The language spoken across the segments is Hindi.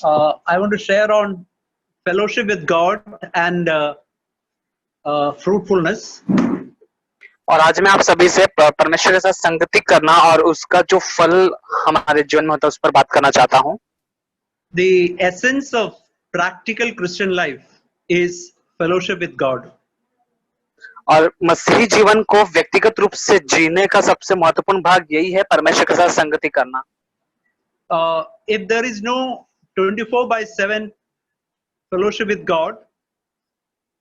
I want to share on fellowship with God and fruitfulness. और आज मैं आप सभी से परमेश्वर के साथ संगति करना और उसका जो फल हमारे जीवन में होता है उस पर बात करना चाहता हूँ। The essence of practical Christian life is fellowship with God. और मसीही जीवन को व्यक्तिगत रूप से जीने का सबसे महत्वपूर्ण भाग यही है परमेश्वर के साथ संगति करना। If there is no 24/7 fellowship with God,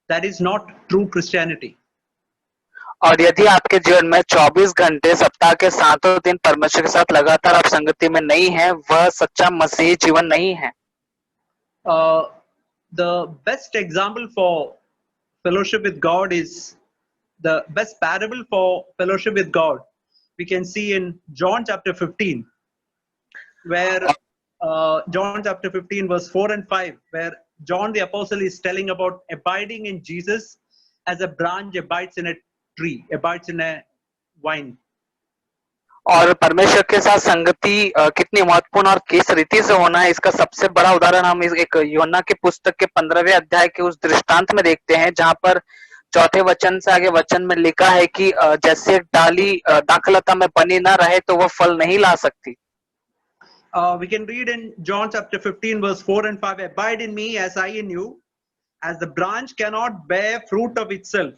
that is not true Christianity. और यदि आपके जीवन में 24 घंटे सप्ताह के 7 दिन परमेश्वर के साथ लगातार आप संगति में नहीं है, वह सच्चा मसीही जीवन नहीं है। The best example for fellowship with God is the best parable for fellowship with God. We can see in John chapter 15, where John chapter 15 verse 4 and 5, where John the apostle is telling about abiding in Jesus as a branch abides in a tree, abides in a vine. और परमेश्वर के साथ संगति कितनी महत्वपूर्ण और किस रीति से होना है, इसका सबसे बड़ा उदाहरण हम एक यूहन्ना की पुस्तक के 15वें अध्याय के उस दृष्टांत में देखते हैं, जहां पर चौथे वचन से आगे वचन में लिखा है कि जैसे डाली दाखलता में बनी ना रहे तो वह फल नहीं ला सकती। We can read in John chapter 15 verse 4 and 5, abide in me as I in you, as the branch cannot bear fruit of itself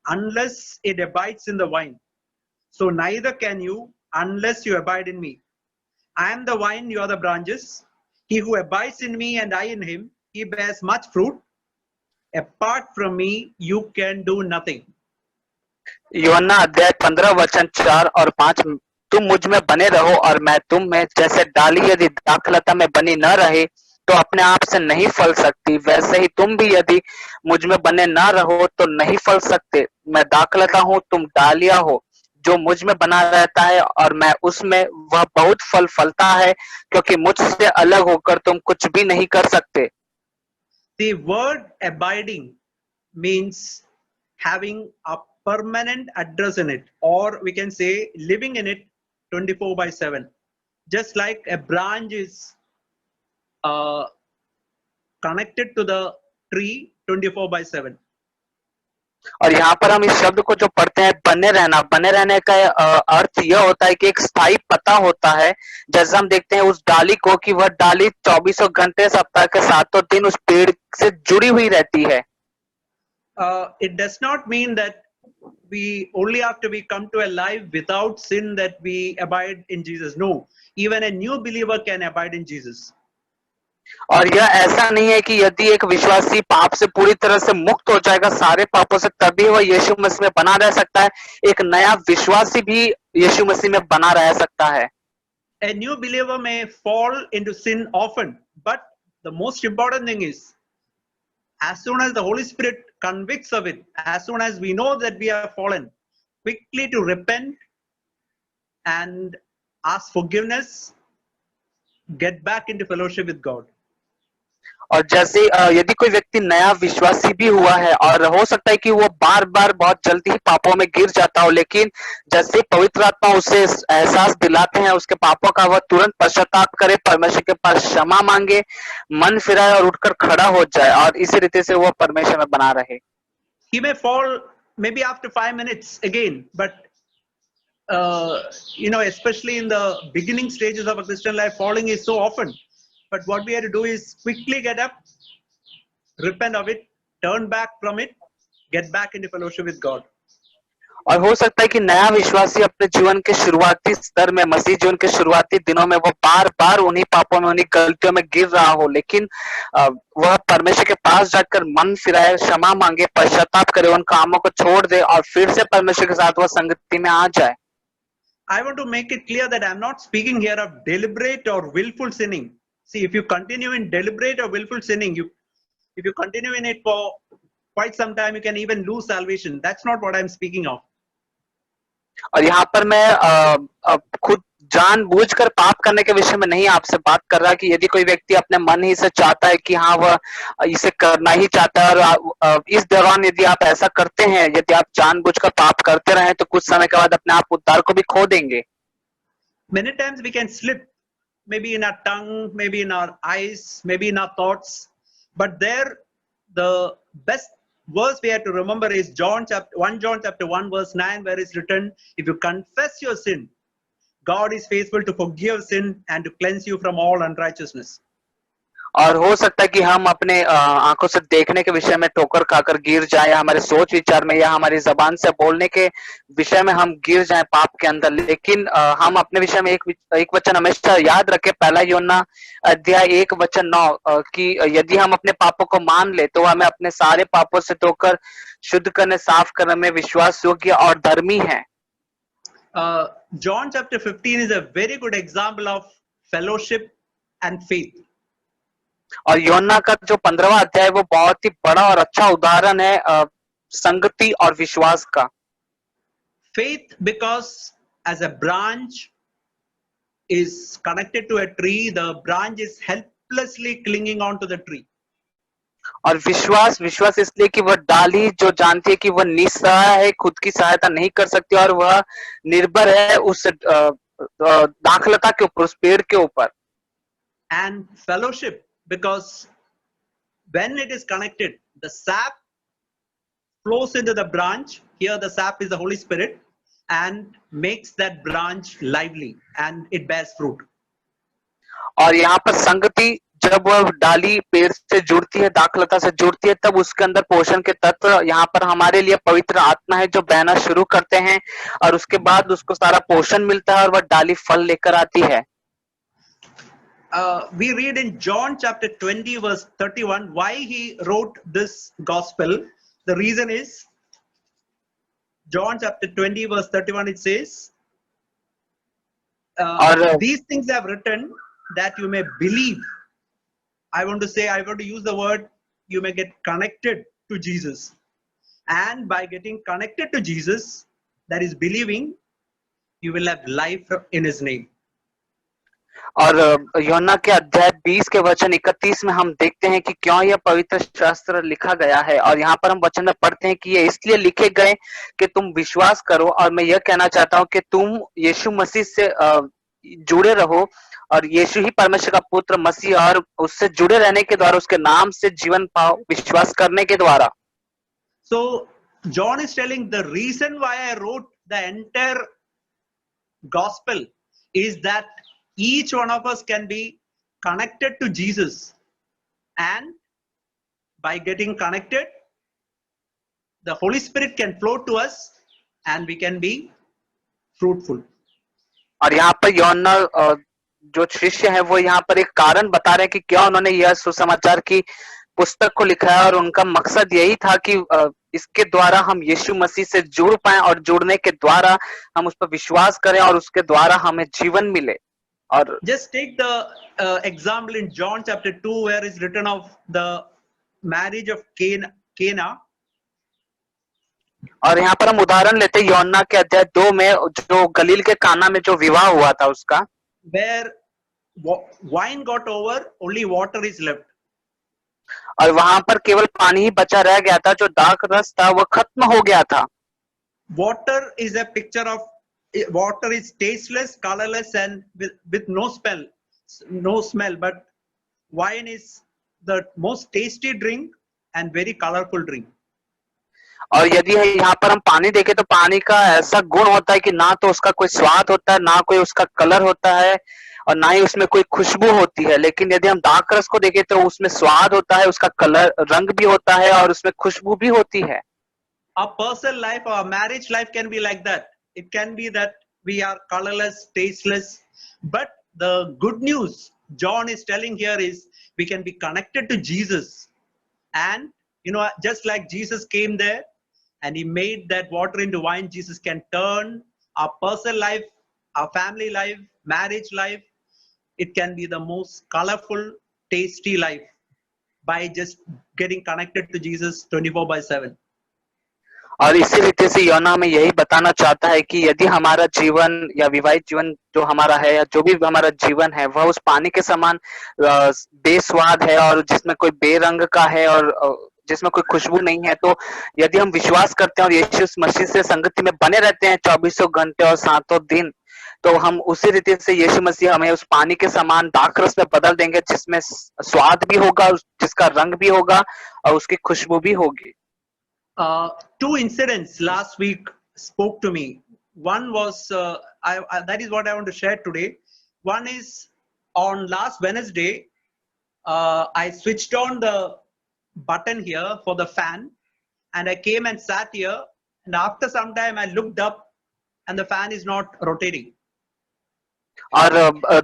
unless it abides in the vine. So neither can you unless you abide in me. I am the vine, you are the branches. He who abides in me and I in him, he bears much fruit. Apart from me, you can do nothing. यूहन्ना अध्याय 15 वचन 4 और 5, तुम मुझ में बने रहो और मैं तुम में, जैसे डाली यदि दाखलता में बनी न रहे तो अपने आप से नहीं फल सकती, वैसे ही तुम भी यदि मुझ में बने न रहो तो नहीं फल सकते। मैं दाखलता हूँ, तुम डालियां हो। जो मुझ में बना रहता है और मैं उसमें, वह बहुत फल फलता है, क्योंकि मुझसे अलग होकर तुम कुछ भी नहीं कर सकते। The word abiding means having a permanent address in it, or we can say living in it 24/7. Just like a branch is connected to the tree 24/7. और यहाँ पर हम इस शब्द को जो पढ़ते हैं बने रहना, बने रहने का अर्थ यह होता है कि एक स्थायी पता होता है। जैसे हम देखते हैं उस डाली को कि वह डाली 24 घंटे सप्ताह के 7 दिन उस पेड़ से जुड़ी हुई रहती है। It does not mean that we only after we come to a life without sin that we abide in Jesus. No, even a new believer can abide in Jesus. और यह ऐसा नहीं है कि यदि एक विश्वासी पाप से पूरी तरह से मुक्त हो जाएगा, सारे पापों से, तभी वह यीशु मसीह में बना रह सकता है। एक नया विश्वासी भी यीशु मसीह में बना रह सकता है। A new believer may fall into sin often, but the most important thing is, as soon as the Holy Spirit convicts of it, as soon as we know that we have fallen, quickly to repent and ask forgiveness, get back into fellowship with God. और जैसे यदि कोई व्यक्ति नया विश्वासी भी हुआ है और हो सकता है कि वो बार बार बहुत जल्दी ही पापों में गिर जाता हो, लेकिन जैसे पवित्र आत्मा उसे एहसास दिलाते हैं उसके पापों का, वह तुरंत पश्चाताप करे, परमेश्वर के पास क्षमा मांगे, मन फिराए और उठकर खड़ा हो जाए और इसी रीति से वो परमेश्वर में बना रहे। He may fall maybe after 5 minutes again, but especially in the beginning stages of a Christian life, falling is so often. But what we have to do is quickly get up, repent of it, turn back from it, get back into fellowship with God. और हो सकता है कि नया विश्वासी अपने जीवन के शुरुआती स्तर में, मसीह जीवन के शुरुआती दिनों में वो बार बार उन्हीं पापों में, उन्हीं गलतियों में गिर रहा हो, लेकिन वह परमेश्वर के पास जाकर मन फिराए, क्षमा मांगे, पश्चाताप करे, उन कामों को छोड़ दे और फिर से परमेश्वर के साथ वह संगति में आ जाए। I want to make it clear that I'm not speaking here of deliberate or willful sinning. See, if you continue in deliberate or willful sinning, if you continue in it for quite some time, you can even lose salvation. That's not what I'm speaking of. और यहाँ पर मैं खुद जानबूझकर पाप करने के विषय में नहीं आपसे बात कर रहा कि यदि कोई व्यक्ति अपने मन ही से चाहता है कि हाँ वह इसे करना ही चाहता है और इस दौरान यदि आप ऐसा करते हैं, यदि आप जानबूझकर पाप करते रहे तो कुछ समय के बाद अपने आप उद्धार को भी खो देंगे। Many times we can slip maybe in our tongue, maybe in our eyes, maybe in our thoughts. But there, the best verse we have to remember is John chapter 1 verse 9, where it's written, if you confess your sin, God is faithful to forgive sin and to cleanse you from all unrighteousness. और हो सकता है कि हम अपने आंखों से देखने के विषय में ठोकर खाकर गिर जाए, या हमारे सोच विचार में या हमारी जबान से बोलने के विषय में हम गिर जाए पाप के अंदर, लेकिन हम अपने विषय में एक वचन हमेशा याद रखें, पहला यूहन्ना अध्याय 1 वचन 9, कि यदि हम अपने पापों को मान ले तो हमें अपने सारे पापों से धोकर शुद्ध करने, साफ करने में विश्वास योग्य और धर्मी है। John chapter 15 is a very good example of fellowship and faith. और यूहन्ना का जो 15वां अध्याय वो बहुत ही बड़ा और अच्छा उदाहरण है संगति और विश्वास का। Faith, because as a branch is connected to a tree, the branch is helplessly clinging on to the tree. और विश्वास इसलिए कि वह डाली जो जानती है कि वह निस्सहाय है, खुद की सहायता नहीं कर सकती, और वह निर्भर है उस दाखलता के ऊपर, उस पेड़ के ऊपर। And fellowship, because when it is connected, the sap flows into the branch. Here the sap is the Holy Spirit and makes that branch lively and it bears fruit. और यहाँ पर संगति, जब वह डाली पेड़ से जुड़ती है, दाखलता से जुड़ती है, तब उसके अंदर पोषण के तत्व, यहाँ पर हमारे लिए पवित्र आत्मा है जो बहना शुरू करते हैं, और उसके बाद उसको सारा पोषण मिलता है और वह डाली फल लेकर आती है। We read in John chapter 20 verse 31 why he wrote this gospel. The reason is John chapter 20 verse 31, it says, these things I have written that you may believe. I want to use the word, you may get connected to Jesus. And by getting connected to Jesus, that is believing, you will have life in his name. और यूहन्ना के अध्याय 20 के वचन 31 में हम देखते हैं कि क्यों यह पवित्र शास्त्र लिखा गया है, और यहाँ पर हम वचन में पढ़ते हैं कि ये इसलिए लिखे गए कि तुम विश्वास करो। और मैं यह कहना चाहता हूँ कि तुम यीशु मसीह से जुड़े रहो, और यीशु ही परमेश्वर का पुत्र मसीह, और उससे जुड़े रहने के द्वारा, उसके नाम से जीवन पाओ, विश्वास करने के द्वारा। So John is telling the reason why I wrote the entire gospel is that each one of us can be connected to Jesus, and by getting connected, the Holy Spirit can flow to us and we can be fruitful. और यहाँ पर यूहन्ना जो शिष्य है वो यहाँ पर एक कारण बता रहे हैं कि क्यों उन्होंने यह सुसमाचार की पुस्तक को लिखा है, और उनका मकसद यही था कि इसके द्वारा हम यीशु मसीह से जुड़ पाए, और जुड़ने के द्वारा हम उस पर विश्वास करें और उसके द्वारा हमें जीवन मिले। और just take the example in John chapter 2 where is written of the marriage of Cana. और यहाँ पर हम उदाहरण लेते हैं यूहन्ना के अध्याय 2 में, जो गलील के काना में जो विवाह हुआ था उसका, where wine got over, only water is left. और वहां पर केवल पानी ही बचा रह गया था, जो दाख रस था वह खत्म हो गया था। Water is a picture of, water is tasteless, colorless and with no smell, but wine is the most tasty drink and very colorful drink. और यदि यहाँ पर हम पानी देखें तो पानी का ऐसा गुण होता है कि ना तो उसका कोई स्वाद होता है, ना कोई उसका कलर होता है, और ना ही उसमें कोई खुशबू होती है। लेकिन यदि हम दाख रस को देखें तो उसमें स्वाद होता है, उसका कलर, रंग भी होता है, और उसमें खुशबू भी होती है। Our personal life, our marriage life can be like that. It can be that we are colorless, tasteless, but the good news John is telling here is we can be connected to Jesus, and just like Jesus came there and he made that water into wine, Jesus can turn our personal life, our family life, marriage life. It can be the most colorful, tasty life by just getting connected to Jesus 24/7. और इसी रीति से यूहन्ना हमें यही बताना चाहता है कि यदि हमारा जीवन या विवाहित जीवन जो हमारा है, या जो भी हमारा जीवन है, वह उस पानी के समान बेस्वाद है, और जिसमें कोई बेरंग का है, और जिसमें कोई खुशबू नहीं है, तो यदि हम विश्वास करते हैं और यीशु मसीह से संगति में बने रहते हैं 24 घंटे और 7 दिन, तो हम उसी रीति से यीशु मसीह हमें उस पानी के समान दाखरस में बदल देंगे, जिसमें स्वाद भी होगा, जिसका रंग भी होगा और उसकी खुशबू भी होगी। Two incidents last week spoke to me. One was, that is what I want to share today. One is on last Wednesday, I switched on the button here for the fan, and I came and sat here, and after some time I looked up and the fan is not rotating. और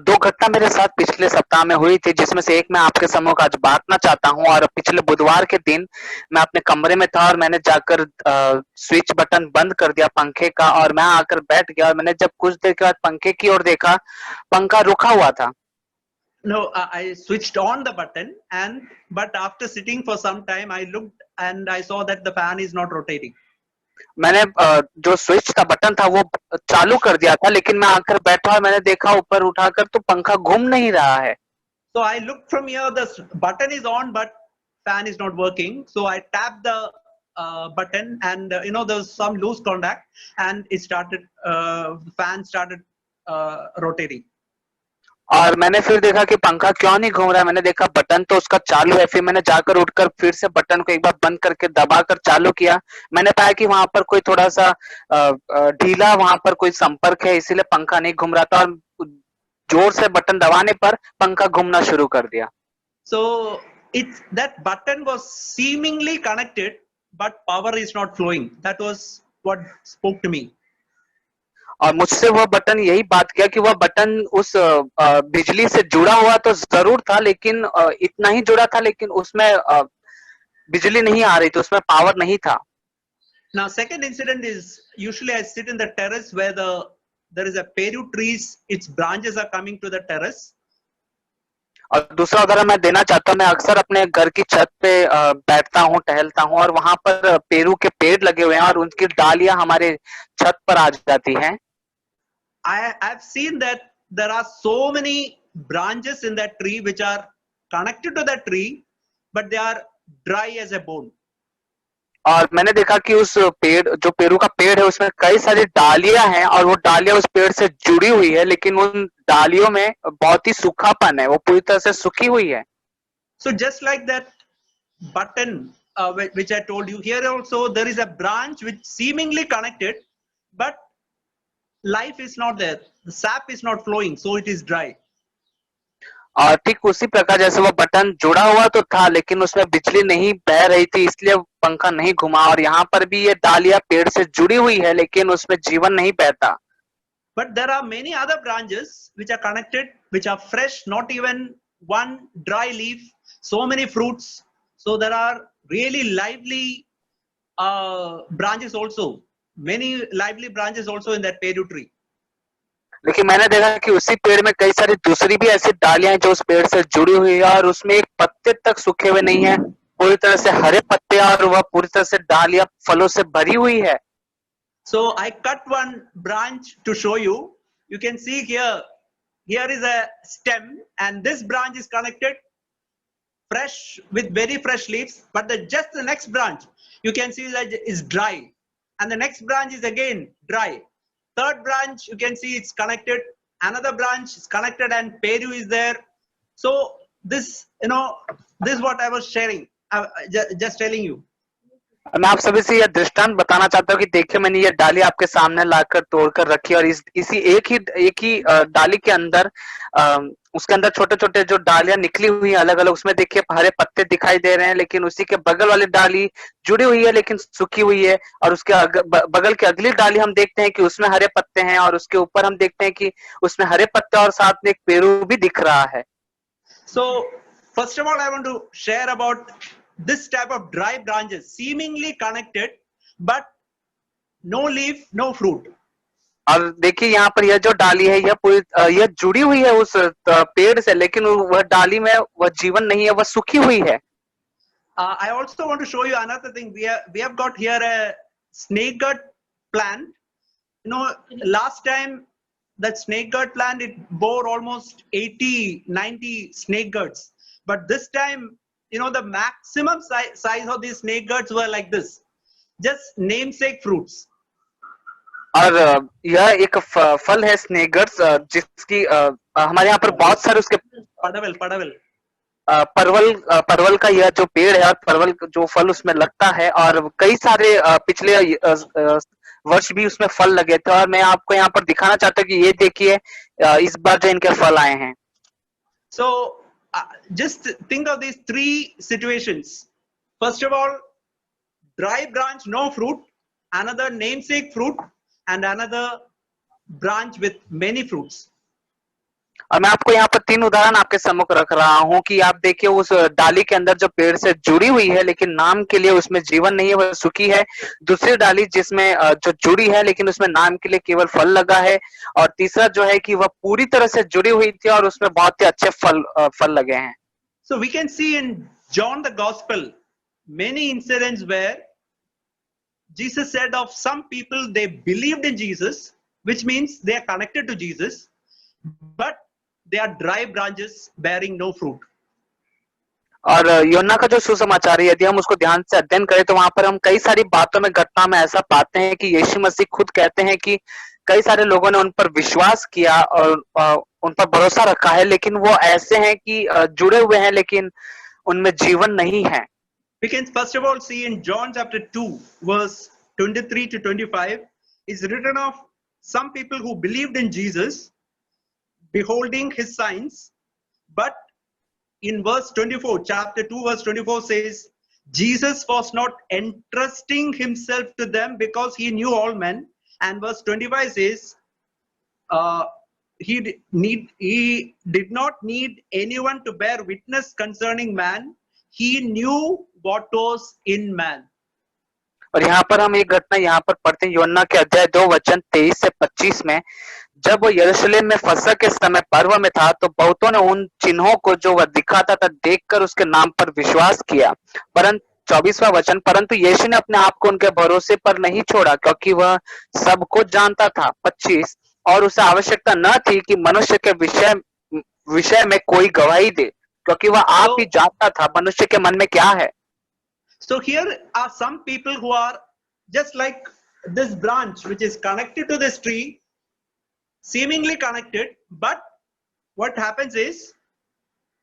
दो घटना मेरे साथ पिछले सप्ताह में हुई थी, जिसमें से एक मैं आपके समूह आज बांटना चाहता हूं। और पिछले बुधवार के दिन मैं अपने कमरे में था और मैंने जाकर स्विच बटन बंद कर दिया पंखे का, और मैं आकर बैठ गया और मैंने जब कुछ देर के बाद पंखे की ओर देखा, पंखा रुका हुआ था। No, I switched on the button, but after sitting for some time, I looked and I saw that the fan is not rotating. मैंने जो स्विच था, बटन था, वो चालू कर दिया था, लेकिन मैं आकर बैठा और मैंने देखा ऊपर उठाकर तो पंखा घूम नहीं रहा है। So I looked from here, the button is on, but fan is not working. So I tapped the button, and there's some loose contact, and it started. Fan started rotating. और मैंने फिर देखा कि पंखा क्यों नहीं घूम रहा है। मैंने देखा बटन तो उसका चालू है। फिर मैंने जाकर उठकर फिर से बटन को एक बार बंद करके दबाकर चालू किया। मैंने पाया कि वहां पर कोई थोड़ा सा ढीला वहां पर कोई संपर्क है, इसीलिए पंखा नहीं घूम रहा था, और जोर से बटन दबाने पर पंखा घूमना शुरू कर दिया। So that button was seemingly connected, but power is not flowing. That was what spoke to me. और मुझसे वह बटन यही बात किया कि वह बटन उस बिजली से जुड़ा हुआ तो जरूर था, लेकिन इतना ही जुड़ा था, लेकिन उसमें बिजली नहीं आ रही थी, उसमें पावर नहीं था। Now, second incident is, usually I sit in the terrace where there is a peru trees, its branches are coming to the terrace. और दूसरा उदाहरण मैं देना चाहता हूँ, मैं अक्सर अपने घर की छत पे बैठता हूँ, टहलता हूँ, और वहां पर पेरू के पेड़ लगे हुए हैं और उनकी डालियां हमारे छत पर आ जाती हैं। I've seen that there are so many branches in that tree which are connected to that tree, but they are dry as a bone. और मैंने देखा कि उस पेड़, जो पेरू का पेड़ है, उसमें कई सारी डालियां हैं और वो डालियां उस पेड़ से जुड़ी हुई है, लेकिन उन डालियों में बहुत ही सूखापन है, वो पूरी तरह से सूखी हुई है। So just like that button which I told you, here also there is a branch which seemingly connected, but life is not there. The sap is not flowing, so it is dry. और ठीक उसी प्रकार जैसे वो बटन जुड़ा हुआ तो था, लेकिन उसमें बिजली नहीं बह रही थी, इसलिए पंखा नहीं घुमा। और यहाँ पर भी ये डालियां पेड़ से जुड़ी हुई है, लेकिन उसमें जीवन नहीं बहता। But there are many other branches which are connected, which are fresh, not even one dry leaf, so many fruits. So there are really lively branches also, many lively branches also in that peru tree. लेकिन मैंने देखा कि उसी पेड़ में कई सारी दूसरी भी ऐसी डालियां हैं जो उस पेड़ से जुड़ी हुई है, और उसमें एक पत्ते तक सूखे हुए नहीं है, पूरी तरह से हरे पत्ते, और वह पूरी तरह से डालियां फलों से भरी हुई है। So I cut one branch to show you. You can see here is a stem, and this branch is connected fresh with very fresh leaves, but just the next branch you can see that is dry, and the next branch is again dry. Third branch you can see it's connected, another branch is connected, and peru is there. So this this is what I was sharing, just telling you. मैं आप सभी से यह दृष्टांत बताना चाहता हूँ कि देखिए, मैंने ये डाली आपके सामने लाकर तोड़कर रखी, और इसी एक ही डाली के अंदर उसके अंदर छोटे छोटे जो डालियां निकली हुई हैं अलग अलग, उसमें देखिए हरे पत्ते दिखाई दे रहे हैं, लेकिन उसी के बगल वाली डाली जुड़ी हुई है लेकिन सूखी हुई है, और उसके बगल की अगली डाली हम देखते हैं कि उसमें हरे पत्ते हैं, और उसके ऊपर हम देखते हैं कि उसमें हरे पत्ते और साथ में एक पेरू भी दिख रहा है। So first of all, I want to share about this type of dry branches, seemingly connected, but no leaf, no fruit. और देखिए यहाँ पर यह जो डाली है, यह जुड़ी हुई है उस पेड़ से, लेकिन वह डाली में वह जीवन नहीं है, वह सूखी हुई है। I also want to show you another thing. We have got here a snake gourd plant. Last time that snake gourd plant, it bore almost 80-90 snake gourds, but this time, the maximum size of these snake gourds were like this, just namesake fruits. और यह एक फल है स्नेगर्स, जिसकी हमारे यहाँ पर बहुत सारे उसके Padaval, Padaval. परवल का यह जो पेड़ है और परवल जो फल उसमें लगता है, और कई सारे पिछले वर्ष भी उसमें फल लगे थे, और मैं आपको यहाँ पर दिखाना चाहता हूँ कि ये देखिए इस बार जो इनके फल आए हैं। So just think of these three situations. First of all, dry branch, no fruit. Another namesake fruit, and another branch with many fruits. और मैं आपको यहाँ पर तीन उदाहरण आपके सम्मुख रख रहा हूँ कि आप देखिए उस डाली के अंदर जो पेड़ से जुड़ी हुई है लेकिन नाम के लिए उसमें जीवन नहीं है, वह सूखी है। दूसरी डाली जिसमें जो जुड़ी है लेकिन उसमें नाम के लिए केवल फल लगा है। और तीसरा जो है कि वह पूरी तरह से जुड़ी हुई थी और उसमें बहुत ही अच्छे फल लगे हैं। So we can see in John the Gospel many incidents where Jesus said of some people they believed in Jesus, which means they are connected to Jesus, but they are dry branches bearing no fruit. और योना का जो सुसमाचार है, यदि हम उसको ध्यान से अध्ययन करें तो वहां पर हम कई सारी बातों में घटना में ऐसा पाते हैं कि यीशु मसीह खुद कहते हैं कि कई सारे लोगों ने उन पर विश्वास किया और उन पर भरोसा रखा है, लेकिन वो ऐसे हैं कि जुड़े हुए हैं लेकिन उनमें जीवन नहीं है। We can first of all see in John chapter 2 verse 23 to 25 is written of some people who believed in Jesus beholding his signs, but in verse 24, chapter 2 verse 24 says Jesus was not entrusting himself to them because he knew all men, and verse 25 says he did not need anyone to bear witness concerning man, he knew what was in man. और यहाँ पर हम एक घटना यहाँ पर पढ़ते हैं योना के अध्याय 2 वचन 23 से 25 में, जब वो यरूशलेम में फसह के समय पर्व में था तो बहुतों ने उन चिन्हों को जो वह दिखाता था देखकर उसके नाम पर विश्वास किया। परंतु 24वां वचन, परंतु यीशु ने अपने आप को उनके भरोसे पर नहीं छोड़ा क्योंकि वह सबको जानता था। 25, और उसे आवश्यकता न थी कि मनुष्य के विषय में कोई गवाही दे क्योंकि वह आप ही जानता था मनुष्य के मन में क्या है। So here are some people who are just like this branch which is connected to this tree, seemingly connected, but what happens is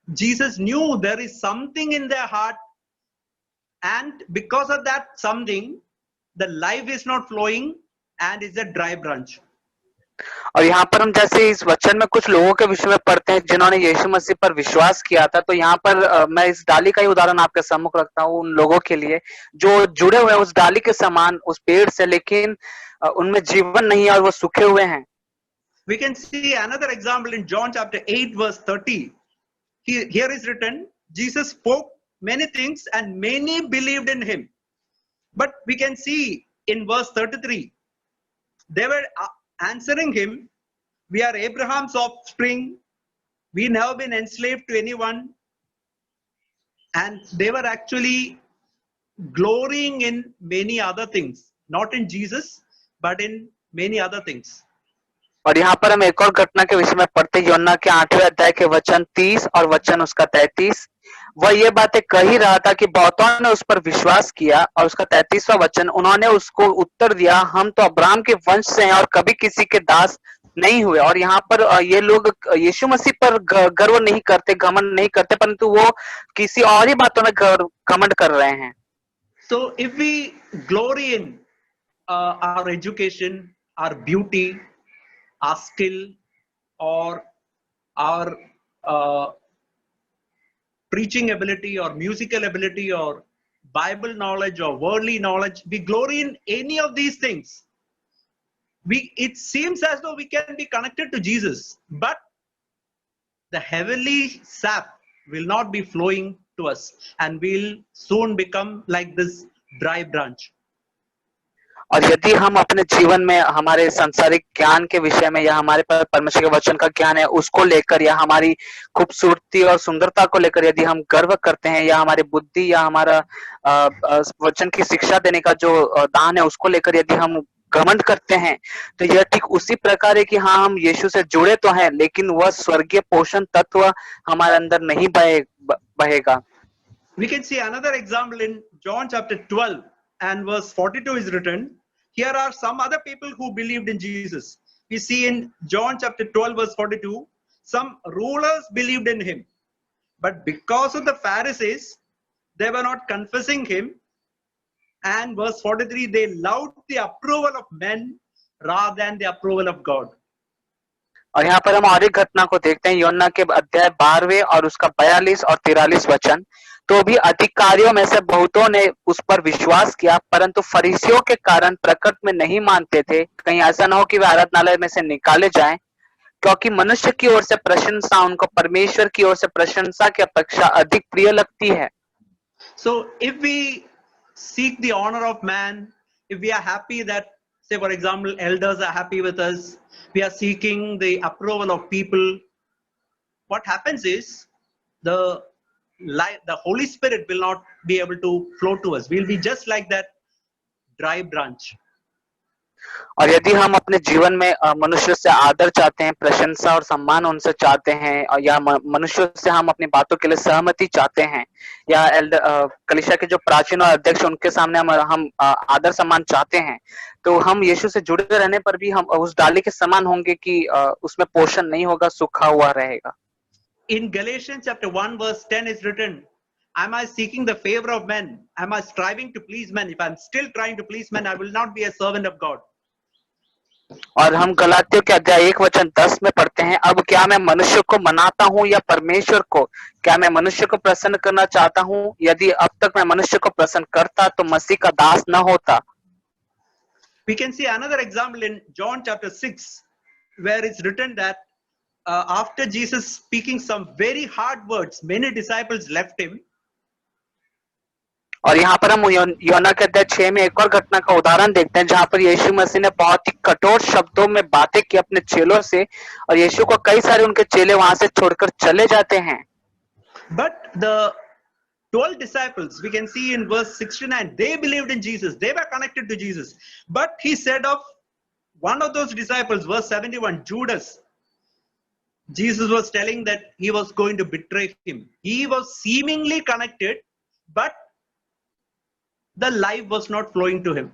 Jesus knew there is something in their heart, and because of that something, the life is not flowing and is a dry branch. और यहाँ पर हम जैसे इस वचन में कुछ लोगों के विषय में पढ़ते हैं जिन्होंने यीशु मसीह पर विश्वास किया था, तो यहाँ पर मैं इस डाली का ही उदाहरण आपके सम्मुख रखता हूँ उन लोगों के लिए जो जुड़े हुए हैं उस डाली के समान उस पेड़ से, लेकिन उनमें जीवन नहीं है और वो सूखे हुए हैं। We can see another example in John chapter 8 verse 30. Here is written, Jesus spoke many things and many believed in him. But we can see in verse 33, they were answering him, we are Abraham's offspring, we never been enslaved to anyone, and they were actually glorying in many other things, not in Jesus but in many other things. और यहाँ पर हम एक और घटना के विषय में पढ़ते हैं योना के 8वें अध्याय के वचन 30 और वचन उसका 33। वह ये बातें कह ही रहा था कि बहुतों ने उस पर विश्वास किया, और उसका 33वां वचन, उन्होंने उसको उत्तर दिया, हम तो अब्राहम के वंश से हैं और कभी किसी के दास नहीं हुए। और यहाँ पर ये लोग यीशु मसीह पर गर्व नहीं करते, घमंड नहीं करते, परंतु वो किसी और ही बातों में घमंड कर रहे हैं। So if we glory in our education, our beauty, our skill, or our preaching ability or musical ability or Bible knowledge or worldly knowledge, we glory in any of these things, it seems as though we can be connected to Jesus, but the heavenly sap will not be flowing to us and we'll soon become like this dry branch. और यदि हम अपने जीवन में हमारे सांसारिक ज्ञान के विषय में या हमारे पास परमेश्वर के वचन का ज्ञान है उसको लेकर या हमारी खूबसूरती और सुंदरता को लेकर यदि हम गर्व करते हैं या हमारी बुद्धि या हमारा वचन की शिक्षा देने का जो दान है उसको लेकर यदि हम घमंड करते हैं, तो यह ठीक उसी प्रकार है कि हाँ हम यीशु से जुड़े तो हैं लेकिन वह स्वर्गीय पोषण तत्व हमारे अंदर नहीं बहेगा। We can see another example in John chapter 12 and verse 42 is written, here are some other people who believed in Jesus. We see in John chapter 12 verse 42, some rulers believed in him. But because of the Pharisees, they were not confessing him. And verse 43, they loved the approval of men rather than the approval of God. और यहाँ पर हम और एक घटना को देखते हैं यूहन्ना के अध्याय 12वें और उसका 42 और 43 वचन। तो भी अधिकारियों में से बहुतों ने उस पर विश्वास किया, परंतु फरीसियों के कारण प्रकट में नहीं मानते थे, कहीं ऐसा न हो कि वे आराधनालय में से निकाले जाएं, क्योंकि मनुष्य की ओर से प्रशंसा उनको परमेश्वर की ओर से प्रशंसा की अपेक्षा अधिक प्रिय लगती है। So if we seek the honor of man, if we are happy that, say for example, elders are happy with us, we are seeking the approval of people, what happens is the Holy Spirit will not be able to flow to us. We'll be just like that dry branch. और यदि हम अपने जीवन में मनुष्य से आदर चाहते हैं, प्रशंसा और सम्मान उनसे चाहते हैं, और या मनुष्य से हम अपनी बातों के लिए सहमति चाहते हैं, या कलीसिया के जो प्राचीन और अध्यक्ष उनके सामने हम आदर सम्मान चाहते हैं, तो हम यीशु से जुड़े रहने पर भी हम उस डाली के समान होंगे कि उसमें पोषण नहीं होगा, सूखा हुआ रहेगा। In Galatians chapter 1 verse 10 is written, am I seeking the favor of men? Am I striving to please men? If I'm still trying to please men, I will not be a servant of God. और हम गलातियों के अध्याय 1 वचन 10 में पढ़ते हैं, अब क्या मैं मनुष्य को मनाता हूँ या परमेश्वर को? क्या मैं मनुष्य को प्रसन्न करना चाहता हूँ? यदि अब तक मैं मनुष्य को प्रसन्न करता तो मसीह का दास न होता। We can see another example in John chapter 6 where it's written that after Jesus speaking some very hard words, many disciples left him. और यहाँ पर हम यूहन्ना के अध्याय 6 में एक और घटना का उदाहरण देखते हैं जहाँ पर यीशु मसीह ने बहुत ही कठोर शब्दों में बातें की अपने चेलों से, और यीशु को कई सारे उनके चेले वहां से छोड़कर चले जाते हैं। But the 12 disciples, we can see in verse 69, they believed in Jesus, they were connected to Jesus. But he said of one of those disciples, verse 71, Judas, Jesus was telling that he was going to betray him. He was seemingly connected, but the life was not flowing to him.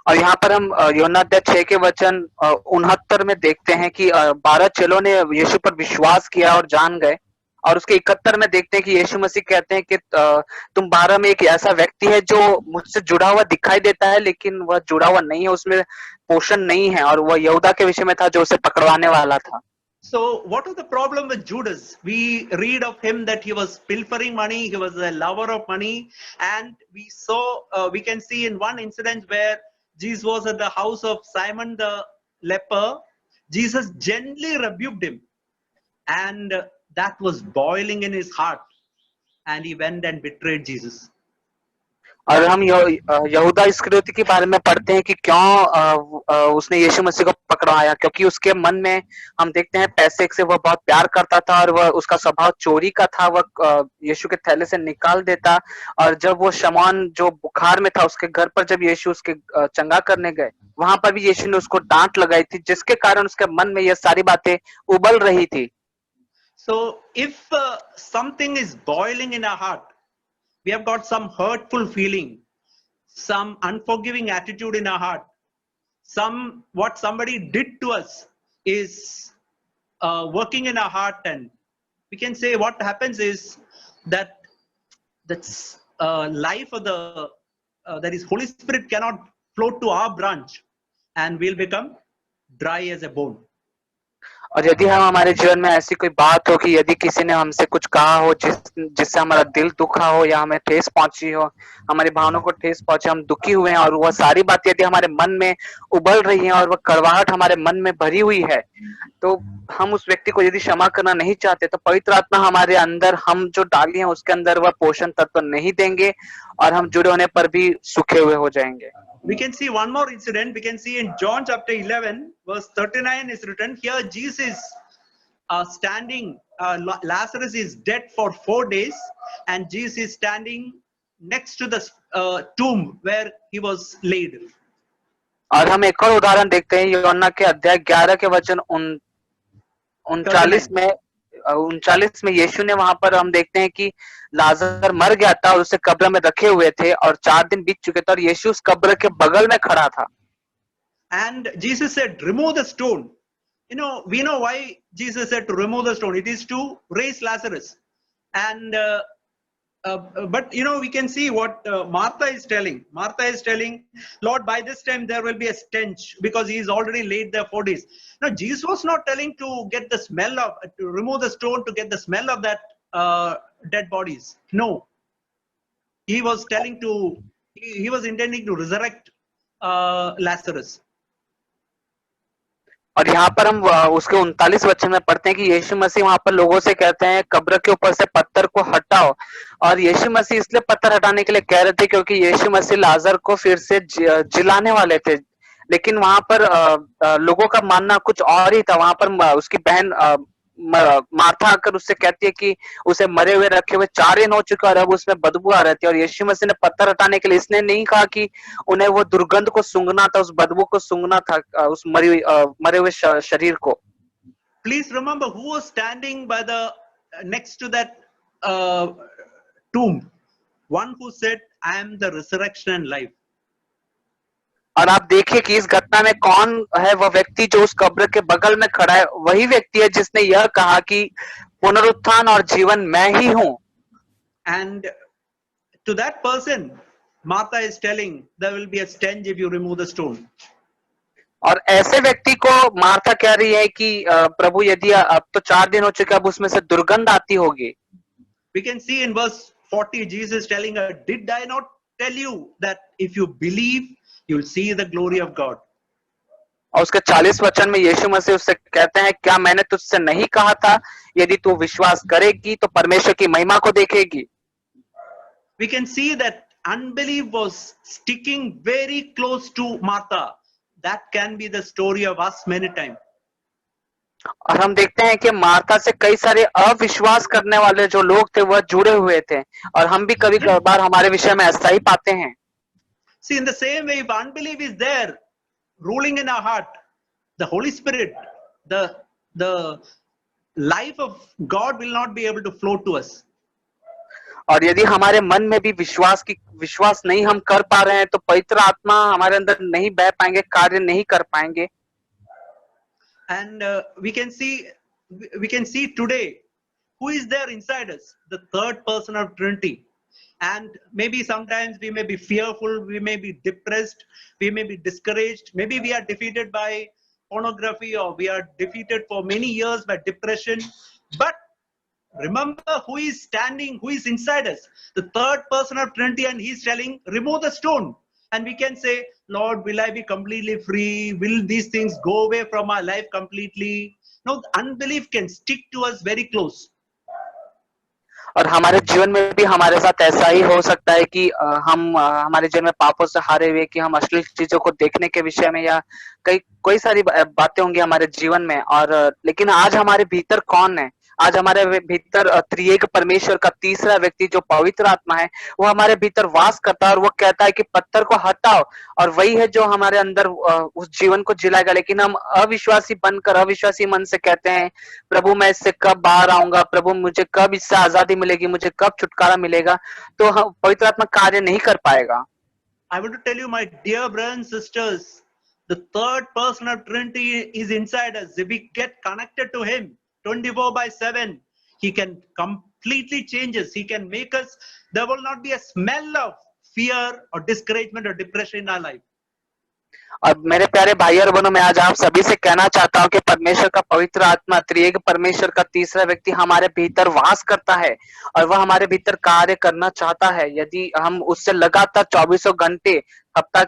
और यहाँ पर हम यूहन्ना अध्याय 6 के वचन 69 में देखते हैं कि 12 चेलों ने यीशु पर विश्वास किया और जान गए, और उसके 71 में देखते हैं कि यीशु मसीह कहते हैं कि तुम 12 में एक ऐसा व्यक्ति है जो मुझसे जुड़ा हुआ दिखाई देता है, लेकिन वह जुड़ा हुआ नहीं है, उसमें पोषण नहीं है, और वह यहूदा के विषय में था जो उसे पकड़वाने वाला था। So what was the problem with Judas? We read of him that he was pilfering money, he was a lover of money, and we can see in one incident where Jesus was at the house of Simon the leper, Jesus gently rebuked him, and that was boiling in his heart, and he went and betrayed Jesus. और हम यहूदा इस्करियोती के बारे में पढ़ते हैं कि क्यों उसने यीशु मसीह को पकड़वाया, क्योंकि उसके मन में हम देखते हैं पैसे से वह बहुत प्यार करता था, और वह उसका स्वभाव चोरी का था, वह यीशु के थैले से निकाल देता। और जब वो शमौन जो बुखार में था उसके घर पर जब यीशु उसके चंगा करने गए, वहां पर भी यीशु ने उसको डांट लगाई थी, जिसके कारण उसके मन में यह सारी बातें उबल रही थी। So if something is boiling in our heart, we have got some hurtful feeling, some unforgiving attitude in our heart, what somebody did to us is working in our heart, and we can say what happens is that that's life of the that is Holy Spirit cannot flow to our branch, and we'll become dry as a bone. और यदि हम हमारे जीवन में ऐसी कोई बात हो कि यदि किसी ने हमसे कुछ कहा हो जिससे हमारा दिल दुखा हो या हमें ठेस पहुंची हो, हमारी भावनाओं को ठेस पहुंचे, हम दुखी हुए हैं, और वह सारी बातें यदि हमारे मन में उबल रही हैं और वह कड़वाहट हमारे मन में भरी हुई है, तो हम उस व्यक्ति को यदि क्षमा करना नहीं चाहते तो पवित्र आत्मा हमारे अंदर, हम जो डाली हैं उसके अंदर वह पोषण तत्व नहीं देंगे, और हम जुड़े होने पर भी सूखे हुए हो जाएंगे। We can see one more incident. We can see in John chapter 11 verse 39 is written here. Jesus standing, Lazarus is dead for 4 days, and Jesus is standing next to the tomb where he was laid. और हम एक और उदाहरण देखते हैं यूहन्ना के अध्याय 11 के वचन 39 में 39 में यीशु ने वहां पर हम देखते हैं कि लाजर मर गया था और उसे कब्र में रखे हुए थे और 4 दिन बीत चुके थे और यीशु उस कब्र के बगल में खड़ा था। And Jesus said, remove the stone. You know, we know why Jesus said to remove the stone. It is to raise Lazarus. And but you know, we can see what Martha is telling. Martha is telling, Lord, by this time there will be a stench because he is already laid there 4 days. Now, Jesus was not telling to get the smell of, to remove the stone to get the smell of that dead bodies. No, he was telling to, he was intending to resurrect Lazarus. और यहाँ पर हम उसके 39 वचन में पढ़ते हैं कि यीशु मसीह वहां पर लोगों से कहते हैं कब्र के ऊपर से पत्थर को हटाओ, और यीशु मसीह इसलिए पत्थर हटाने के लिए कह रहे थे क्योंकि यीशु मसीह लाजर को फिर से जिलाने वाले थे। लेकिन वहां पर लोगों का मानना कुछ और ही था। वहां पर उसकी बहन मार्था आकर उससे कहती है कि उसे मरे हुए रखे हुए 4 दिन हो चुके और अब उसमें बदबू आ रही थी, और यीशु मसीह ने पत्थर हटाने के लिए इसने नहीं कहा कि उन्हें वो दुर्गंध को सूंघना था, उस बदबू को सूंघना था, उस मरे हुए शरीर को। Please remember who was standing by the next to that tomb. One who said, I am the resurrection and life. और आप देखिए कि इस घटना में कौन है वह व्यक्ति जो उस कब्र के बगल में खड़ा है। वही व्यक्ति है जिसने यह कहा कि पुनरुत्थान और जीवन मैं ही हूं। And to that person, Martha is telling, there will be a stench if you remove the stone. और ऐसे व्यक्ति को मार्था कह रही है कि प्रभु यदि अब तो 4 दिन हो चुके, अब उसमें से दुर्गंध आती होगी। We can see in verse 40, Jesus telling her, did I not tell you that if you believe, you will see the glory of God? और उसके 40 वचन में यीशु मसीह उससे कहते हैं, क्या मैंने तुझसे नहीं कहा था यदि तू विश्वास करेगी तो परमेश्वर की महिमा को देखेगी। We can see that unbelief was sticking very close to Martha. That can be the story of us many times. और हम देखते हैं कि मार्था से कई सारे अविश्वास करने वाले जो लोग थे वह जुड़े हुए थे, और हम भी कभी बार हमारे विषय में ऐसा ही पाते हैं। See, in the same way, if unbelief is there, ruling in our heart, the Holy Spirit, the life of God will not be able to flow to us. और यदि हमारे मन में भी विश्वास नहीं हम कर पा रहे हैं तो पवित्र आत्मा हमारे अंदर नहीं बह पाएंगे, कार्य नहीं कर पाएंगे। And we can see today who is there inside us, the third person of Trinity. And maybe sometimes we may be fearful, we may be depressed, we may be discouraged, maybe we are defeated by pornography, or we are defeated for many years by depression. But remember who is standing, who is inside us, the third person of Trinity, and he's telling, remove the stone. And we can say, Lord, will I be completely free? Will these things go away from my life completely? No, unbelief can stick to us very close. और हमारे जीवन में भी हमारे साथ ऐसा ही हो सकता है कि हम हमारे जीवन में पापों से हारे हुए, कि हम अश्लील चीजों को देखने के विषय में या कोई सारी बातें होंगी हमारे जीवन में। और लेकिन आज हमारे भीतर कौन है? आज हमारे भीतर त्रिएक परमेश्वर का तीसरा व्यक्ति जो पवित्र आत्मा है वो हमारे भीतर वास करता है, और वो कहता है कि पत्थर को हटाओ, और वही है जो हमारे अंदर उस जीवन को जिलाएगा। लेकिन हम अविश्वासी बनकर अविश्वासी मन से कहते हैं, प्रभु मैं इससे कब बाहर आऊंगा, प्रभु मुझे कब इससे आजादी मिलेगी, मुझे कब छुटकारा मिलेगा, तो हम पवित्र आत्मा कार्य नहीं कर पाएगा। I want to tell you, my dear brothers and sisters, the third person of Trinity is inside us. If we get connected to him 24/7, he can completely change us. He can make us, there will not be a smell of fear or discouragement or depression in our life. और मेरे प्यारे भाई और बहनों, मैं आज आप सभी से कहना चाहता हूं कि परमेश्वर का पवित्र आत्मा, त्रिएक परमेश्वर का तीसरा व्यक्ति हमारे भीतर वास करता है और वह हमारे भीतर कार्य करना चाहता है। यदि हम उससे लगातार 24 घंटे सप्ताह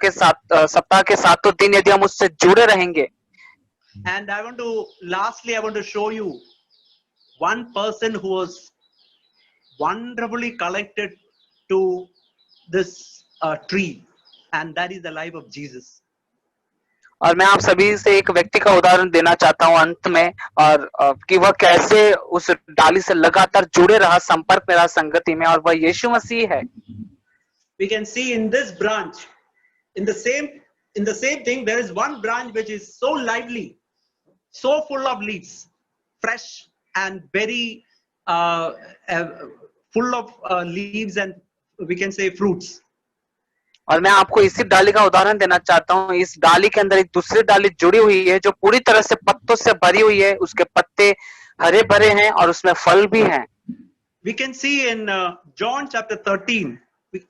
के 7 दिन यदि हम उससे जुड़े रहेंगे। And I want to show you one person who was wonderfully connected to this tree, and that is the life of Jesus. और मैं आप सभी से एक व्यक्ति का उदाहरण देना चाहता हूं अंत में, और कि वह कैसे उस डाली से लगातार जुड़े रहा, संपर्क में रहा, संगति में, और वह यीशु मसीह है। We can see in this branch, in the same thing, there is one branch which is so lively, so full of leaves, fresh and very uh, full of leaves and we can say fruits. और मैं आपको इसी डाली का उदाहरण देना चाहता हूँ। इस डाली के अंदर एक दूसरी डाली जुड़ी हुई है जो पूरी तरह से पत्तों से भरी हुई है, उसके पत्ते हरे भरे हैं और उसमें फल भी हैं। We can see in John chapter 13,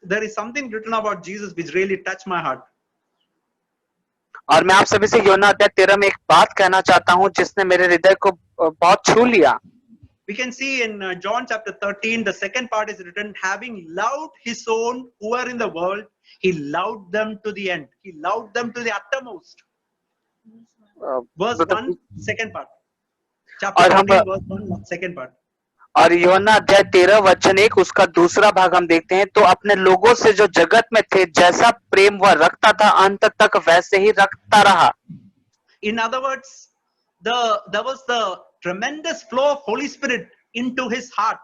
there is something written about Jesus which really touched my heart. और मैं आप सभी से यूहन्ना अध्याय 13 में एक बात कहना चाहता हूँ जिसने मेरे हृदय को बहुत छू लिया। We can see in John chapter 13, the second part is written, having loved his own who are in the world, he loved them to the end. He loved them to the uttermost. Verse 1, second part. Chapter 14, verse 1, second part. और यूहन्ना अध्याय 13 वचन 1 उसका दूसरा भाग हम देखते हैं, तो अपने लोगों से जो जगत में थे जैसा प्रेम वह रखता था अंत तक वैसे ही रखता रहा। In other words, there was the tremendous flow of Holy Spirit into his heart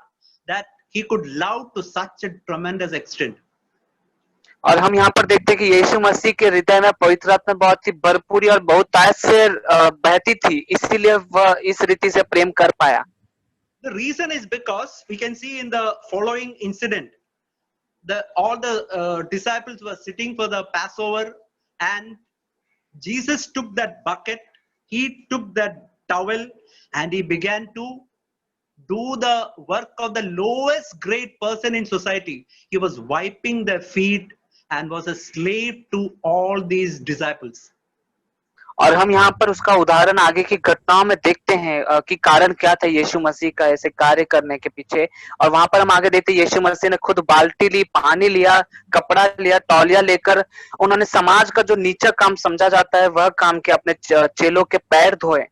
that he could love to such a tremendous extent. और हम यहाँ पर देखते हैं कि यीशु मसीह के हृदय में पवित्र आत्मा बहुत ही भरपूरी और बहुत तायत से बहती थी, इसीलिए वह इस रीति से प्रेम कर पाया। The reason is because we can see in the following incident, all the disciples were sitting for the Passover, and Jesus took that bucket, he took that towel, and he began to do the work of the lowest grade person in society. He was wiping their feet and was a slave to all these disciples. और हम यहाँ पर उसका उदाहरण आगे की घटनाओं में देखते हैं कि कारण क्या था यीशु मसीह का ऐसे कार्य करने के पीछे। और वहां पर हम आगे देखते हैं यीशु मसीह ने खुद बाल्टी ली, पानी लिया, कपड़ा लिया, तौलिया लेकर उन्होंने समाज का जो नीचा काम समझा जाता है वह काम किया, अपने चेलों के पैर धोए।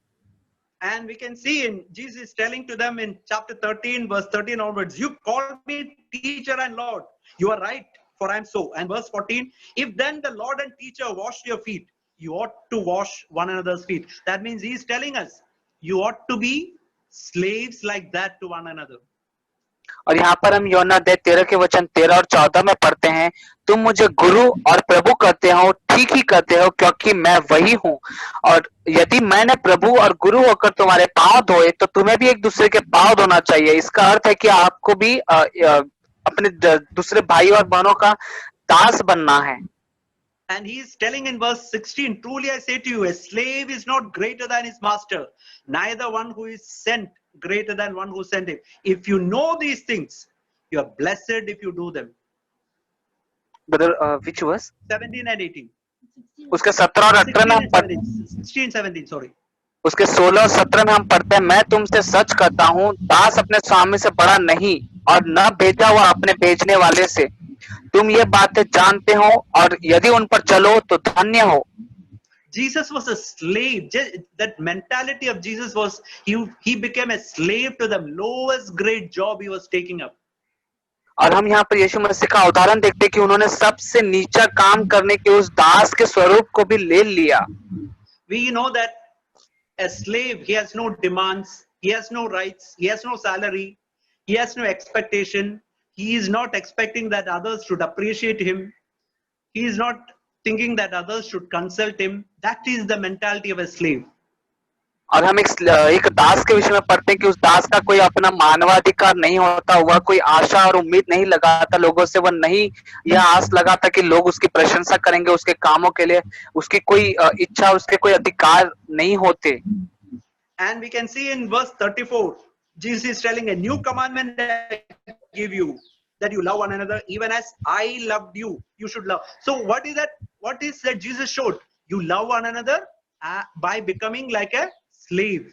And we can see in Jesus telling to them in chapter 13 verse 13 onwards, you call me teacher and Lord, you are right, for I am so. And verse 14, if then the Lord and teacher washed your feet, you ought to wash one another's feet. That means he is telling us, you ought to be slaves like that to one another. और यहाँ पर हम यूहन्ना अध्याय 13 के वचन 13 और 14 में पढ़ते हैं, तुम मुझे गुरु और प्रभु कहते हो, ठीक ही कहते हो, क्योंकि मैं वही हूँ। और यदि मैंने प्रभु और गुरु होकर तुम्हारे पांव धोए तो तुम्हें भी एक दूसरे के पांव धोना चाहिए। इसका अर्थ है कि आपको भी अपने दूसरे भाई और बहनों का दास बनना है। And he is telling in verse 16, truly I say to you, a slave is not greater than his master, neither one who is sent greater than one who sent him. If you know these things, you are blessed if you do them. Brother, which verse? 17 and 18. उसके 17 और 18 में हम 16 17 sorry. उसके 16 और 17 में हम पढ़ते हैं, मैं तुमसे सच कहता हूँ, दास अपने स्वामी से बड़ा नहीं और न भेजा हुआ अपने भेजने वाले से। तुम ये बातें जानते हो और यदि उन पर चलो तो धन्य हो। Jesus was a slave. That mentality of Jesus was he became a slave to the lowest grade job he was taking up. और हम यहाँ पर यीशु मसीह का उदाहरण देखते हैं कि उन्होंने सबसे नीचा काम करने के उस दास के स्वरूप को भी ले लिया। We know that a slave, he has no demands, he has no rights, he has no salary, he has no expectation. He is not expecting that others should appreciate him. He is not thinking that others should consult him. That is the mentality of a slave. और हम एक दास के विषय में पढ़ते हैं कि उस दास का कोई अपना मानवाधिकार नहीं होता, वह कोई आशा और उम्मीद नहीं लगाता लोगों से, वह नहीं यह आस लगाता कि लोग उसकी प्रशंसा करेंगे उसके कामों के लिए, उसकी कोई इच्छा, उसके कोई अधिकार नहीं होते। And we can see in verse 34, Jesus is telling, a new commandment I give you, that you love one another, even as I loved you, you should love. So what is that? What is that Jesus showed? You love one another by becoming like a slave.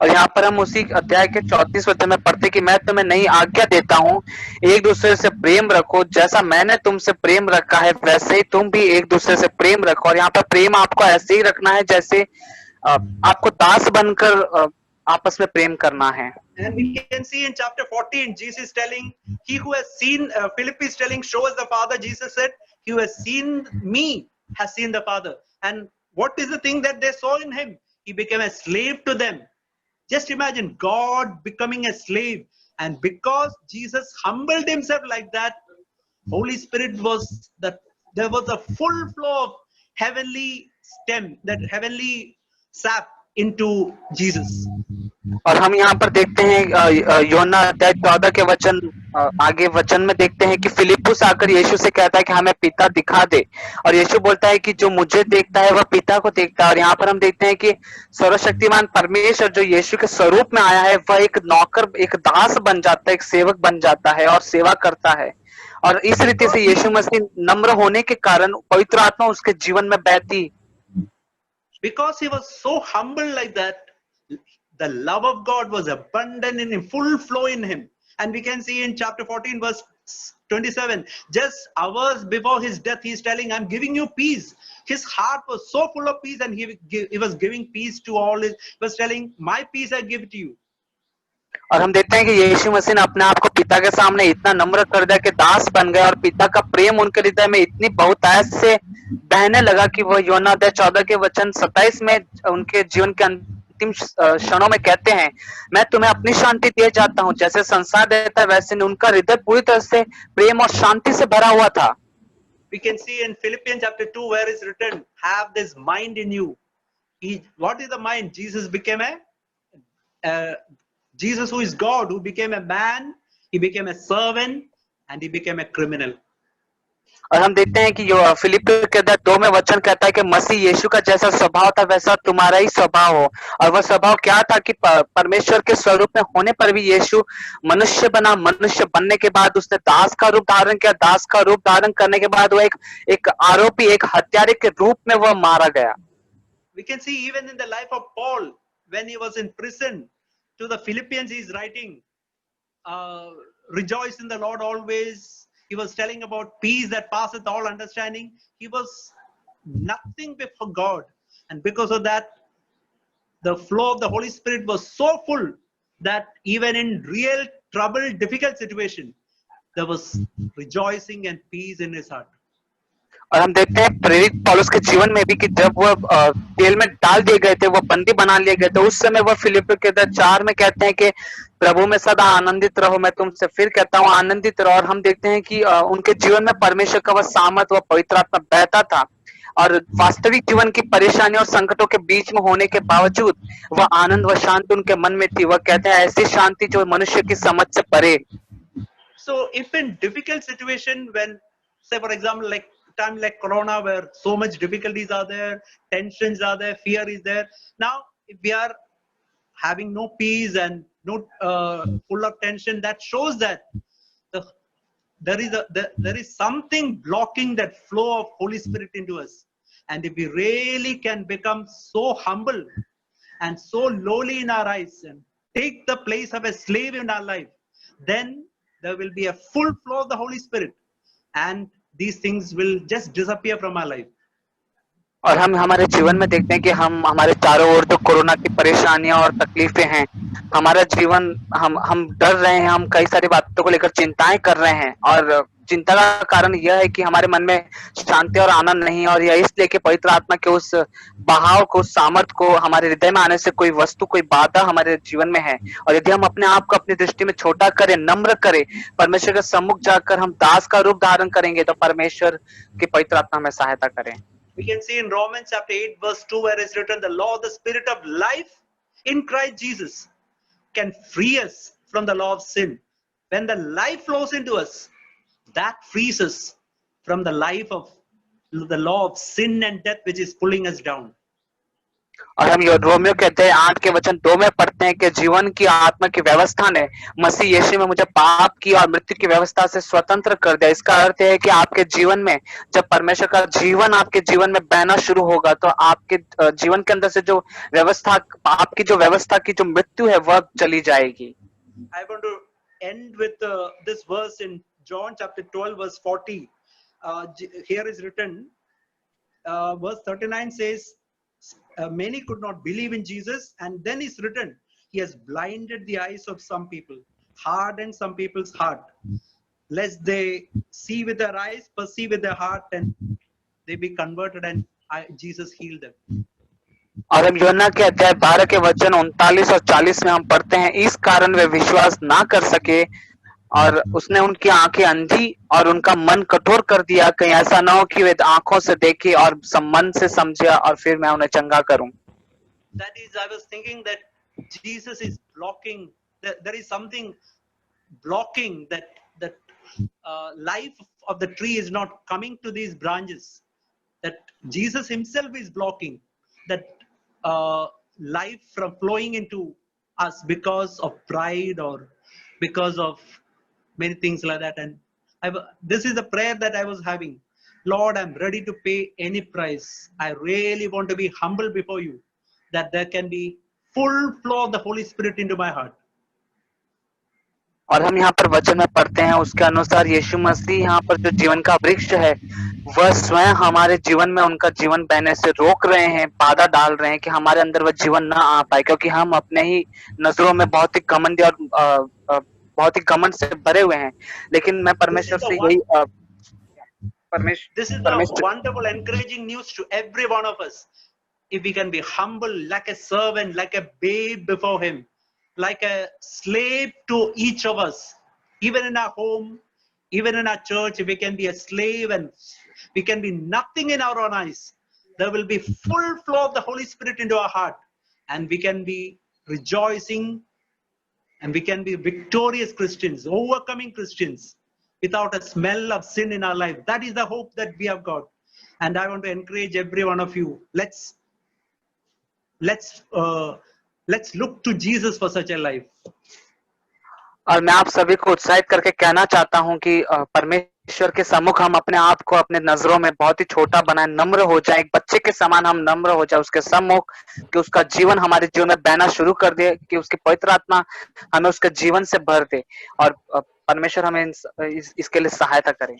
और यहाँ पर हम उसी अध्याय के 34 वचन में पढ़ते कि मैं तुम्हें नई आज्ञा देता हूँ, एक दूसरे से प्रेम रखो, जैसा मैंने तुमसे प्रेम रखा है वैसे ही तुम भी एक दूसरे से प्रेम रखो। और यहाँ पर प्रेम आपको ऐसे ही रखना है जैसे आपको दास बनकर आपस में प्रेम करना है। And we can see in chapter 14, Jesus is telling, he who has seen, Philip is telling, show us the Father. Jesus said, he who has seen me has seen the Father. And what is the thing that they saw in him? He became a slave to them. Just imagine God becoming a slave. And because Jesus humbled himself like that, Holy Spirit was that there was a full flow of heavenly stem, that heavenly sap into Jesus. और हम यहाँ पर देखते हैं यूहन्ना अध्याय 14 के वचन आगे वचन में देखते हैं कि फिलिप्पुस आकर यीशु से कहता है कि हमें पिता दिखा दे, और यीशु बोलता है कि जो मुझे देखता है वह पिता को देखता है। और यहाँ पर हम देखते हैं कि सर्वशक्तिमान परमेश्वर जो यीशु के स्वरूप में आया है वह एक नौकर, एक दास बन जाता है, एक सेवक बन जाता है और सेवा करता है। और इस रीति से यीशु मसीह नम्र होने के कारण पवित्र आत्मा उसके जीवन में बहती। Because he was so humble like that, the love of God was abundant in him, full flow in him. And we can see in chapter 14, verse 27, just hours before his death, he's telling, I'm giving you peace. His heart was so full of peace, and he was giving peace to all. He was telling, my peace I give to you. और हम देखते हैं कि यीशु मसीह ने अपने आप को पिता के सामने इतना नम्र कर दिया कि दास बन गए, और पिता का प्रेम उनके हृदय में इतनी बहुतायत से बहने लगा कि वह यूहन्ना अध्याय 14 के वचन 27 में उनके जीवन के अंतिम क्षणों में कहते हैं, मैं तुम्हें अपनी शांति दिए जाता हूँ, जैसे संसार देता है वैसे नहीं। उनका हृदय पूरी तरह से प्रेम और शांति से भरा हुआ था। We can see in Philippians chapter 2 where it's written, have this mind in you. What is the mind? Jesus became Jesus who is God, who became a man, he became a servant, and he became a criminal. और हम देखते हैं कि जो फिलिप्पियों के अध्याय 2 में वचन कहता है कि मसीह यीशु का जैसा स्वभाव था वैसा तुम्हारा ही स्वभाव हो। और वह स्वभाव क्या था कि परमेश्वर के स्वरूप में होने पर भी यीशु मनुष्य बना। मनुष्य बनने के बाद उसने दास का रूप धारण किया। दास का रूप धारण करने के बाद वह एक आरोपी, एक हत्यारे के रूप में वह मारा गया। We can see even in the life of Paul, when he was in prison, to the Philippians he is writing, rejoice in the Lord always. He was telling about peace that passeth all understanding. He was nothing before God. And because of that, the flow of the Holy Spirit was so full that even in real trouble, difficult situation, there was rejoicing and peace in his heart. और हम देखते हैं प्रेरित पौलुस के जीवन में भी कि जब वह जेल में डाल दिए गए थे, वह बंदी बना लिए गए थे, उस समय वह फिलिप्पियों के अध्याय 4 में कहते हैं कि प्रभु में सदा आनंदित रहो। मैं तुमसे फिर कहता हूँ आनंदित रहो। और हम देखते हैं कि उनके जीवन में परमेश्वर का वह सामर्थ, वह पवित्र आत्मा बहता था। और वास्तविक जीवन की परेशानी और संकटों के बीच में होने के बावजूद वह आनंद व शांति उनके मन में थी। वह कहते हैं ऐसी शांति जो मनुष्य की समझ से परे। So if in difficult situation, when say for example like time like corona where so much difficulties are there, tensions are there, fear is there, now if we are having no peace and no full of tension, that shows that there is something blocking that flow of Holy Spirit into us. And if we really can become so humble and so lowly in our eyes and take the place of a slave in our life, then there will be a full flow of the Holy Spirit, and these things will just disappear from our life. और हम हमारे जीवन में देखते हैं कि हम हमारे चारों ओर तो कोरोना की परेशानियां और तकलीफें हैं। हमारा जीवन हम डर रहे हैं, हम कई सारी बातों को लेकर चिंताएं कर रहे हैं, और चिंता का कारण यह है कि हमारे मन में शांति और आनंद नहीं है। और यह इसलिए कि पवित्र आत्मा के उस बहाव को, सामर्थ को हमारे हृदय में आने से कोई वस्तु, कोई बाधा हमारे जीवन में है। और यदि हम अपने आप को अपनी दृष्टि में छोटा करें, नम्र करें, परमेश्वर के सम्मुख जाकर हम दास का रूप धारण करेंगे, तो परमेश्वर की पवित्र आत्मा हमें सहायता करें। We can see in Romans chapter 8 verse 2 where it's written, the law of the Spirit of life in Christ Jesus can free us from the law of sin. When the life flows into us, that frees us from the life of the law of sin and death which is pulling us down. और हम रोमियो के अध्याय 8 के वचन 2 में पढ़ते हैं कि जीवन की आत्मा की व्यवस्था ने मसीह यीशु में मुझे पाप की और मृत्यु की व्यवस्था से स्वतंत्र कर दिया। इसका अर्थ है कि आपके जीवन में जब परमेश्वर का जीवन आपके जीवन में बहना शुरू होगा, तो आपके जीवन के अंदर से जो व्यवस्था, पाप की जो व्यवस्था की जो मृत्यु है वह चली जाएगी। I want to end with this verse in John chapter 12 verse 40. Here is written, verse 39 says, many could not believe in Jesus, and then it's written, he has blinded the eyes of some people, hardened some people's heart, lest they see with their eyes, perceive with their heart, and they be converted, and Jesus healed them. और हम यूहन्ना के अध्याय 12 के वचन 39 और 40 में हम पढ़ते हैं, इस कारण वे विश्वास ना कर सके और उसने उनकी आंखें अंधी और उनका मन कठोर कर दिया, कहीं ऐसा ना हो कि वे आंखों से देखे और मन से समझे और फिर मैं उन्हें चंगा करूं। That is, I was thinking that Jesus is blocking. There is something blocking that life of the tree is not coming to these branches. That Jesus himself is blocking that life from flowing into us because of pride or because of many things like that. And this is the prayer that I was having. Lord, I'm ready to pay any price. I really want to be humble before you, that there can be full flow of the Holy Spirit into my heart. और हम यहाँ पर वचन में पढ़ते हैं उसके अनुसार यीशु मसीह यहाँ पर जो जीवन का वृक्ष है वह स्वयं हमारे जीवन में उनका जीवन बहने से रोक रहे हैं, बाधा डाल रहे हैं कि हमारे अंदर वह जीवन ना आ पाए, क्योंकि हम अपने ही नजरों में बहुत ही घमंडी और बहुत ही घमंड से भरे हुए हैं। लेकिन मैं परमेश्वर से यही This is the परमेश्वर wonderful encouraging news to every one of us. If we can be humble like a servant, like a babe before him, like a slave to each of us, even in our home, even in our church, if we can be a slave and we can be nothing in our own eyes, there will be full flow of the Holy Spirit into our heart, and we can be rejoicing, and we can be victorious Christians, overcoming Christians, without a smell of sin in our life. That is the hope that we have got. And I want to encourage every one of you. Let's look to Jesus for such a life. और मैं आप सभी को उत्साहित करके कहना चाहता हूं कि परमेश्वर के सम्मुख हम अपने आप को अपने नजरों में बहुत ही छोटा बनाए, नम्र हो जाए, एक बच्चे के समान हम नम्र हो जाए उसके सम्मुख, कि उसका जीवन हमारे जीवन में बहना शुरू कर दे, कि उसकी पवित्र आत्मा हमें उसके जीवन से भर दे और परमेश्वर हमें इसके लिए सहायता करे।